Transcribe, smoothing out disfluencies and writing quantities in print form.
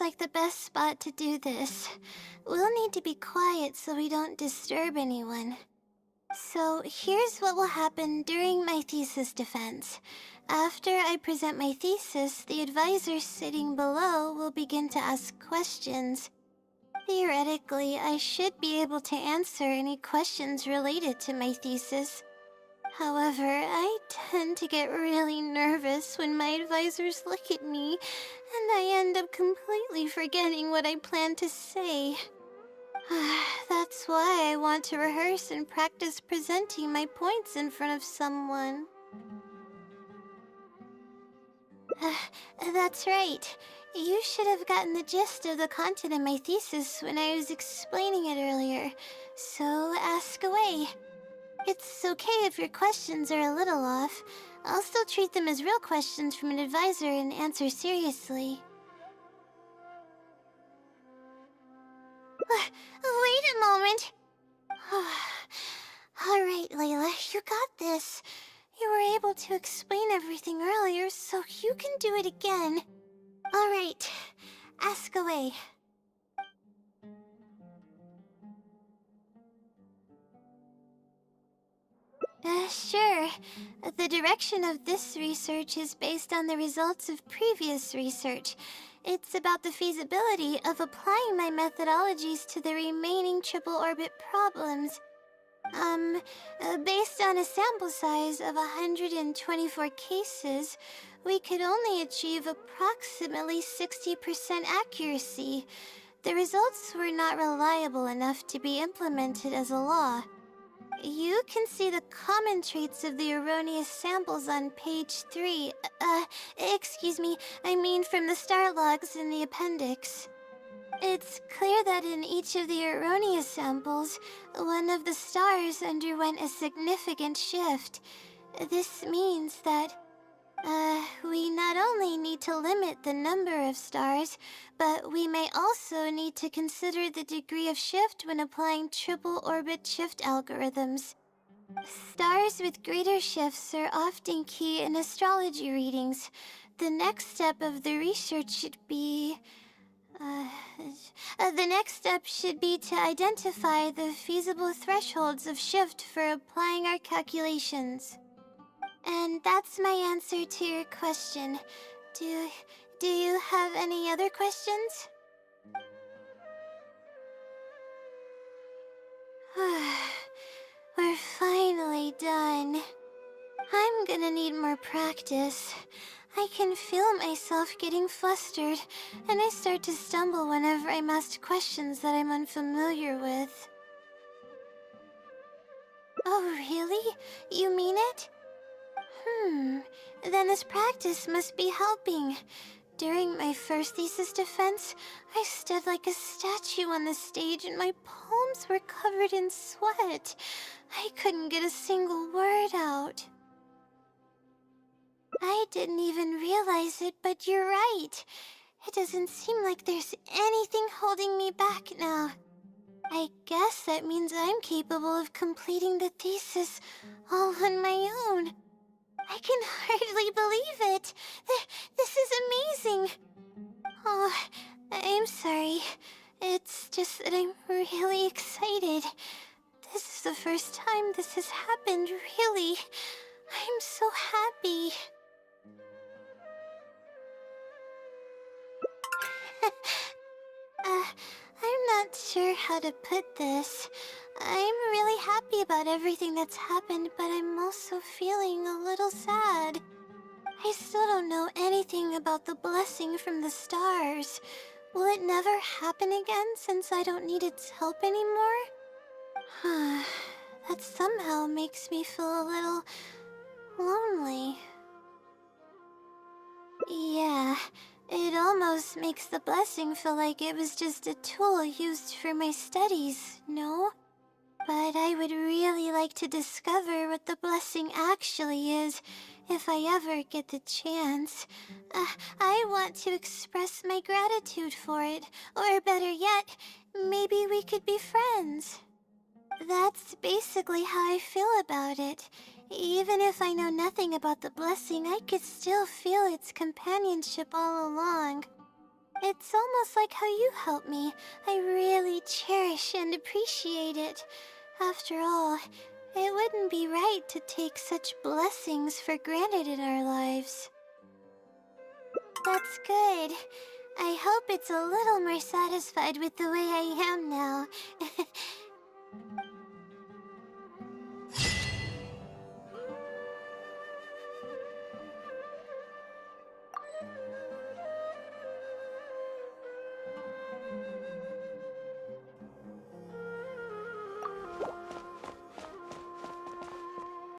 seems like the best spot to do this. We'll need to be quiet so we don't disturb anyone. So here's what will happen during my thesis defense. After I present my thesis, the advisor sitting below will begin to ask questions. Theoretically, I should be able to answer any questions related to my thesis. However, I tend to get really nervous when my advisors look at me, and I end up completely forgetting what I plan to say. That's why I want to rehearse and practice presenting my points in front of someone. That's right. You should have gotten the gist of the content of my thesis when I was explaining it earlier, so ask away. It's okay if your questions are a little off. I'll still treat them as real questions from an advisor and answer seriously. Wait a moment. Alright, Layla, you got this. You were able to explain everything earlier, so you can do it again. Alright, ask away. Sure. The direction of this research is based on the results of previous research. It's about the feasibility of applying my methodologies to the remaining triple orbit problems. Based on a sample size of 124 cases, we could only achieve approximately 60% accuracy. The results were not reliable enough to be implemented as a law. You can see the common traits of the erroneous samples on page 3. Excuse me, I mean from the star logs in the appendix. It's clear that in each of the erroneous samples, one of the stars underwent a significant shift. This means that, we not only need to limit the number of stars, but we may also need to consider the degree of shift when applying triple orbit shift algorithms. Stars with greater shifts are often key in astrology readings. The next step of the research should be... the next step should be to identify the feasible thresholds of shift for applying our calculations. And that's my answer to your question. Do you have any other questions? We're finally done. I'm gonna need more practice. I can feel myself getting flustered, and I start to stumble whenever I'm asked questions that I'm unfamiliar with. Oh, really? You mean it? Then this practice must be helping. During my first thesis defense, I stood like a statue on the stage and my palms were covered in sweat. I couldn't get a single word out. I didn't even realize it, but you're right. It doesn't seem like there's anything holding me back now. I guess that means I'm capable of completing the thesis all on my own. I can hardly believe it. This is amazing. Oh, I'm sorry. It's just that I'm really excited. This is the first time this has happened, really. I'm so happy. I'm not sure how to put this. I'm really happy about everything that's happened, but I'm also feeling a little sad. I still don't know anything about the blessing from the stars. Will it never happen again since I don't need its help anymore? That somehow makes me feel a little lonely. Yeah, it almost makes the blessing feel like it was just a tool used for my studies, no? But I would really like to discover what the blessing actually is, if I ever get the chance. I want to express my gratitude for it, or better yet, maybe we could be friends. That's basically how I feel about it. Even if I know nothing about the blessing, I could still feel its companionship all along. It's almost like how you help me. I really cherish and appreciate it. After all, it wouldn't be right to take such blessings for granted in our lives. That's good. I hope it's a little more satisfied with the way I am now.